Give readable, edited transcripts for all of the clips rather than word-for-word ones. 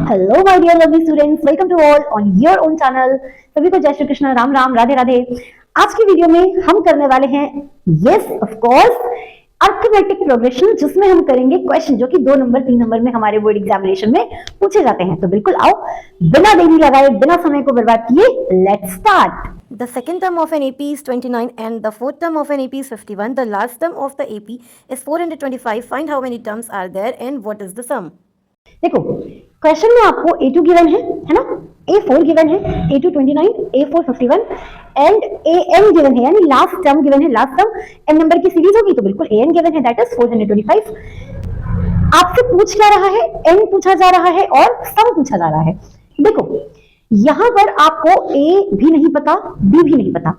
Hello my dear lovely students, welcome to all on your own channel. सभी को जय श्री कृष्ण, राम राम, राधे राधे। आज की वीडियो में हम करने वाले हैं yes of course arithmetic progression, जिसमें हम करेंगे क्वेश्चन जो कि 2 नंबर 3 नंबर में हमारे बोर्ड एग्जामिनेशन में पूछे जाते हैं। तो बिल्कुल आओ, बिना देरी लगाए, बिना समय को बर्बाद किए, let's start. The second term of an AP is 29 and the fourth term of an AP is 51. The last term of the AP is 425. Find how many terms are there and what is the sum? देखो, question में आपको A2 given है ना, A4 given है, A2 29, A4 51 and AN given है, यानी last term given है। Last term n number की सीरीज होगी तो बिल्कुल AN गिवन है, दैट इज 425। आपसे पूछ क्या रहा है? n पूछा जा रहा है और सम पूछा जा रहा है। देखो, यहां पर आपको A भी नहीं पता, B भी नहीं पता,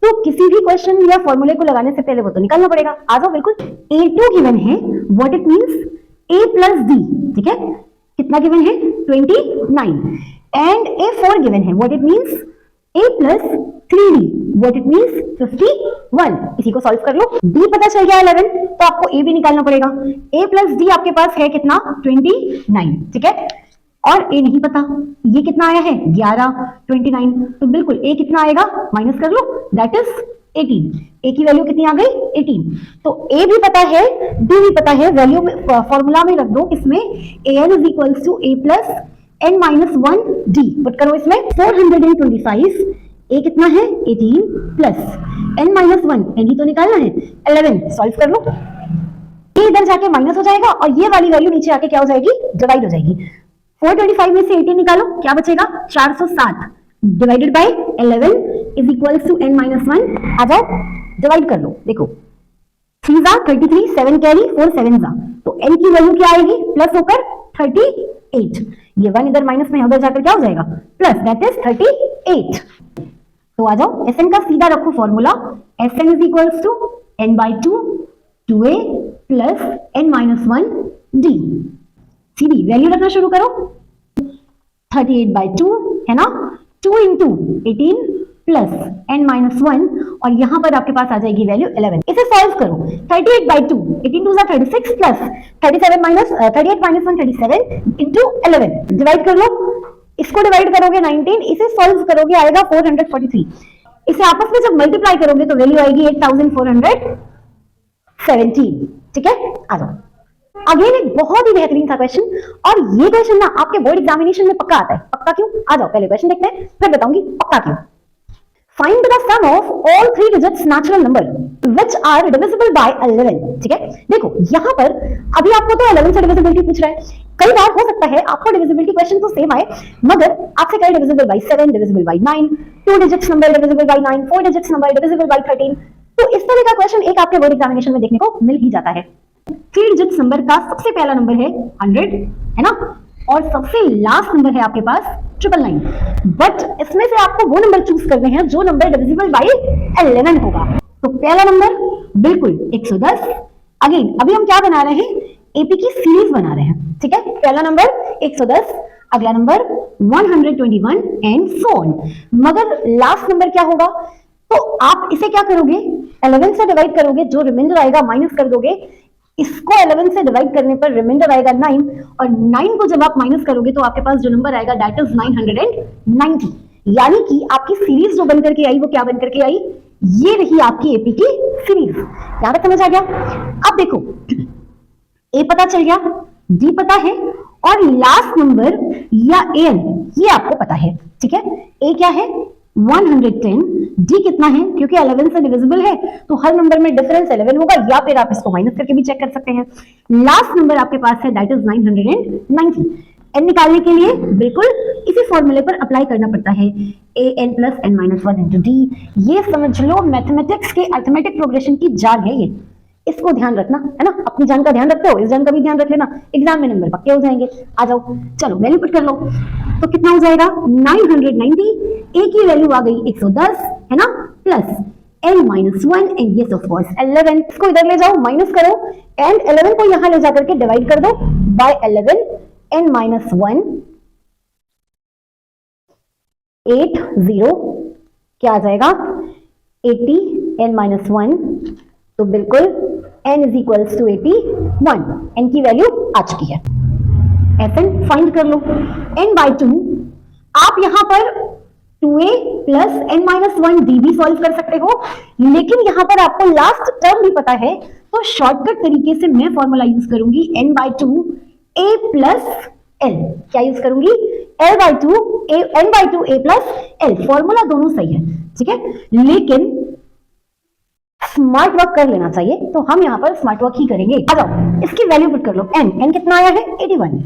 तो किसी भी क्वेश्चन या फॉर्मूले को लगाने से पहले वो तो निकालना पड़ेगा। आ जाओ, बिल्कुल। A2 गिवन है, what it means A plus D, ठीक है। कितना गिवन है? 29 एंड A4 गिवन है, what it means A plus 3D, what it means 51। इसी को सॉल्व कर लो। D पता चल गया 11, तो आपको A भी निकालना पड़ेगा। A प्लस D आपके पास है कितना? 29, ठीक है। और A नहीं पता, ये कितना आया है? 11, 29, तो बिल्कुल A कितना आएगा? माइनस कर लो, दैट इज 18। A की वैल्यू कितनी आ गई? 18। तो A भी पता है, D भी पता है, वैल्यू में फॉर्मूला में रख दो इसमें AN is equals to A plus n minus 1 D। Put करो इसमें 425, A कितना है? 18 प्लस n माइनस 1, n ही तो निकालना है, 11। सॉल्व कर लो, ये इधर जाके माइनस हो जाएगा और ये वाली वैल्यू नीचे आके क्या हो जाएगी? डिवाइड हो जाएगी। 425 में से 18 निकालो, क्या बचेगा? 460 divided by 11 is equals to n minus 1। आ जाओ, डिवाइड कर लो। देखो, 3 जा 33, 7 कैरी, 4 7 जा, तो n की वैल्यू क्या आएगी? प्लस होकर 38। ये 1 इधर माइनस में, उधर जाकर क्या हो जाएगा? Plus, that is 38। तो आ जाओ, Sn का सीधा रखो formula, Sn is equals to n by 2 2a plus n minus 1 d। सीधी वैल्यू रखना शुरू करो, 38 बाय 2 है ना, 2 इंटू 18 प्लस n माइनस 1, और यहां पर आपके पास आ जाएगी वैल्यू 11। इसे सॉल्व करो, 38 by 2, 18 2 36 plus 37 minus 38 minus 1 37 into 11, divide कर लो। इसको डिवाइड करोगे 19, इसे सॉल्व करोगे आएगा 443। इसे आपस में जब मल्टीप्लाई करोगे तो वैल्यू आएगी 8417, ठीक है। आ जाओ, अगेन एक बहुत ही बेहतरीन सा क्वेश्चन, और ये क्वेश्चन ना आपके बोर्ड एग्जामिनेशन में पक्का आता है। पक्का क्यों? आ जाओ, पहले क्वेश्चन देखते हैं, फिर बताऊंगी पक्का क्यों। Find the sum of all 3 digits natural number which are divisible by 11, ठीक है। देखो, यहां पर अभी आपको तो 11 से डिविजिबिलिटी पूछ रहा है। कई बार हो सकता है आपको डिविजिबिलिटी क्वेश्चन तो सेम आए, मगर आपसे कहे divisible by 7, divisible by 9, 2 digits number divisible by 9, 4 digits number divisible by 13। तो इस तरह का क्वेश्चन एक आपके बोर्ड एग्जामिनेशन में देखने को मिल ही जाता है। 3 डिजिट्स नंबर का सबसे पहला नंबर है 100, है ना, और सबसे लास्ट नंबर है आपके पास 999। बट इसमें से आपको वो नंबर चूज करने हैं जो नंबर डिविजिबल बाय 11 होगा। तो पहला नंबर बिल्कुल 110। अगेन अभी हम क्या बना रहे हैं? एपी की सीरीज बना रहे हैं, ठीक है। पहला नंबर 110, अगला नंबर 121 एंड सो ऑन। मगर लास्ट नंबर क्या होगा? तो आप इसे क्या करोगे? 11 से डिवाइड करोगे, जो रिमाइंडर आएगा माइनस कर दोगे। इसको 11 से डिवाइड करने पर रिमाइंडर आएगा 9, और 9 को जब आप माइनस करोगे तो आपके पास जो नंबर आएगा दैट इज 990। यानी कि आपकी सीरीज जो बनकर के आई वो क्या बनकर के आई? ये रही आपकी एपी की सीरीज। क्या समझ आ गया? अब देखो, ए पता चल गया, डी पता है, और लास्ट नंबर या एन ये आपको पता है, ठीक है। ए क्या है? 110, डी कितना है? क्योंकि 11 से डिविजिबल है तो हर नंबर में डिफरेंस 11 होगा, या फिर आप इसको माइनस करके भी चेक कर सकते हैं। लास्ट नंबर आपके पास है दैट इज 990। एन निकालने के लिए बिल्कुल इसी फॉर्मूले पर अप्लाई करना पड़ता है, a n plus n minus 1 into d. ये समझ लो मैथमेटिक्स के अर्थमेटिक प्रोग्रेशन की जान है ये। इसको ध्यान रखना, है ना। अपनी जान का ध्यान रखते हो, इस जान का भी ध्यान रख लेना, एग्जाम में नंबर पक्के हो जाएंगे। आ जाओ, चलो वैल्यू पुट कर लो, तो कितना हो जाएगा? 990। ए की वैल्यू आ गई 110, है ना, plus n minus 1 and yes of course 11। इसको इधर ले जाओ, माइनस करो, एंड 11 को यहां ले जाकर के डिवाइड कर दो बाय 11, n माइनस 1 80, क्या आ जाएगा? 80 n माइनस 1, तो बिल्कुल n is equals to 81। n की वैल्यू आ चुकी है। Fn फाइंड कर लो। n/2 आप यहां पर 2a प्लस n-1d भी सॉल्व कर सकते हो, लेकिन यहां पर आपको लास्ट टर्म भी पता है, तो शॉर्टकट तरीके से मैं फॉर्मूला यूज करूंगी n/2 a प्लस l। क्या यूज करूंगी? l/2 a, n/2 a plus l। Formula दोनों सही है, ठीक है, लेकिन स्मार्ट वर्क कर लेना चाहिए, तो हम यहां पर स्मार्ट वर्क ही करेंगे। आ जाओ, इसकी वैल्यू पुट कर लो। n कितना आया है? 81।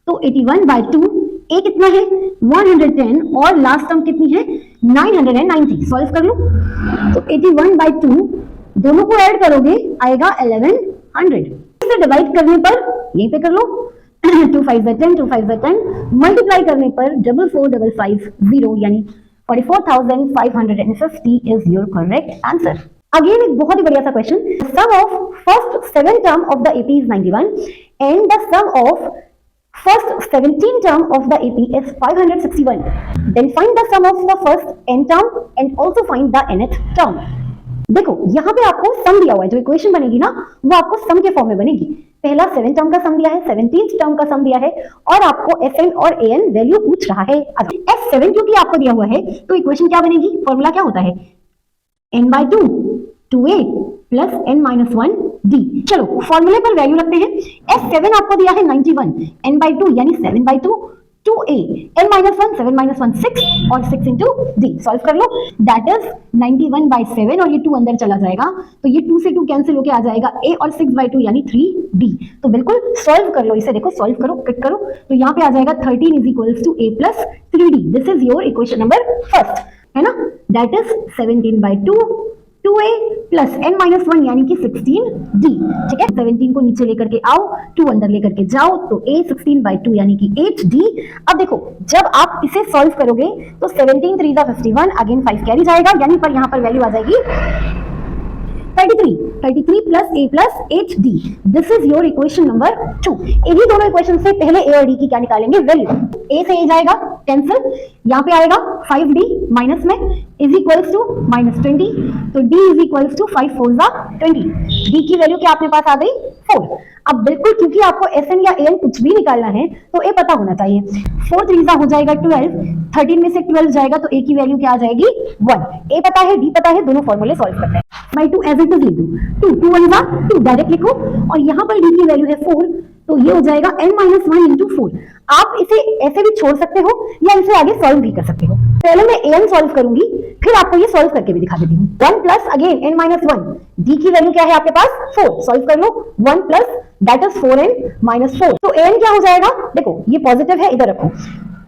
तो 81/2 a कितना है? 110 और लास्ट टर्म कितनी है? 990। सॉल्व कर लो। तो 81/2 दोनों को ऐड करोगे आएगा 1100। इसे डिवाइड करने पर यहीं पे कर लो 2 5 10, 2 5 10, मल्टीप्लाई करने पर 44550 यानी 44,550 is your correct answer. Again एक बहुत ही बढ़िया सा question. Sum of first 7 term of the AP is 91 and the sum of first 17 term of the AP is 561। Then find the sum of the first n term and also find the nth term. देखो यहाँ पे आपको सम दिया हुआ है, जो equation बनेगी ना वो आपको सम के फॉर्म में बनेगी। पहला 7 टर्म का सम दिया है, 17th टर्म का सम दिया है, और आपको Fn और An वैल्यू पूछ रहा है। F7 क्योंकि आपको दिया हुआ है, तो इक्वेशन क्या बनेगी? फॉर्मूला क्या होता है? n/2 2a plus n-1d। चलो फॉर्मूले पर वैल्यू रखते हैं। F7 आपको दिया है 91, n/2 यानी 7/2, 2a, n-1 7-1 6 और 6 into d। सॉल्व कर लो। दैट इज 91/7 और ये 2 अंदर चला जाएगा, तो ये 2 से 2 कैंसिल होके आ जाएगा a और 6/2 यानी 3d। तो बिल्कुल सॉल्व कर लो इसे। देखो सॉल्व करो, कट करो, तो यहाँ पे आ जाएगा 13 is equals to a plus 3d। This is your equation number first, है ना। That is 17/2 2a plus n-1 यानी कि 16d। ठीक है, 17 को नीचे लेकर के आओ, 2 अंदर लेकर के जाओ, तो a 16/2 यानी कि 8d। अब देखो जब आप इसे सॉल्व करोगे तो 17 3 51, अगेन 5 कैरी जाएगा, यानी पर यहाँ पर वैल्यू आ जाएगी 33 plus a plus 8d। This is your equation number 2। इन्हीं दोनों इक्वेशन से पहले a और d की क्या निकालेंगे? वैल्यू। a से a जाएगा कैंसिल, यहाँ पे आएगा 5d माइनस में इज इक्वल्स टू -20, तो d is equals to 5 4 20। d की वैल्यू क्या अपने पास आ गई? 4। अब बिल्कुल क्योंकि आपको Fn या An कुछ भी निकालना है तो a पता होना चाहिए। 4 3 हो जाएगा 12, 13 में से 12 जाएगा तो a की वैल्यू क्या आ जाएगी? 1। a पता है, d पता है, दोनों फॉर्मूले सॉल्व करते हैं। बाई 2 एज इट इज लिख दो, 2 1 2 डायरेक्ट लिखो, और यहाँ पर d की वैल्यू है 4, तो ये हो जाएगा n-1 इंटू 4। आप इसे ऐसे भी छोड़ सकते हो या इसे आगे सॉल्व भी कर सकते हो। पहले मैं an सॉल्व करूंगी, फिर आपको ये सॉल्व करके भी दिखा देती हूँ। 1 प्लस अगेन n-1, d की वैल्यू क्या है आपके पास? 4। सॉल्व कर लो। 1 प्लस दैट इज 4n-4, तो an क्या हो जाएगा? देखो ये पॉजिटिव है, इधर रखो,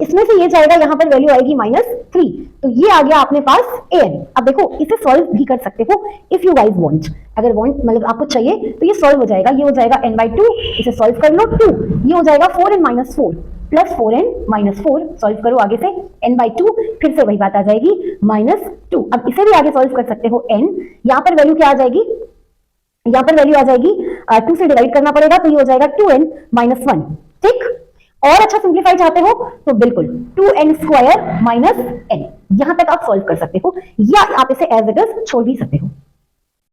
इसमें से ये जाएगा, यहाँ पर वैल्यू आएगी -3, तो ये आ गया अपने पास an। अब देखो इसे सॉल्व भी कर सकते हो इफ यू गाइस वांट। अगर वांट मतलब आपको चाहिए तो ये सॉल्व हो जाएगा। ये हो जाएगा n/2, इसे सॉल्व कर लो। 2 ये हो जाएगा 4n-4 प्लस 4n-4। सॉल्व करो आगे से n/2, फिर से वही बात आ जाएगी -2। अब इसे भी आगे सॉल्व कर सकते हो। n यहाँ पर वैल्यू क्या आ जाएगी? यहाँ पर वैल्यू आ जाएगी 2 से डिवाइड करना पड़ेगा, तो ये हो जाएगा 2n-1। ठीक, और अच्छा सिंप्लीफाई चाहते हो तो बिल्कुल 2n² - n, यहां तक आप सॉल्व कर सकते हो, या आप इसे एज इट इज छोड़ भी सकते हो।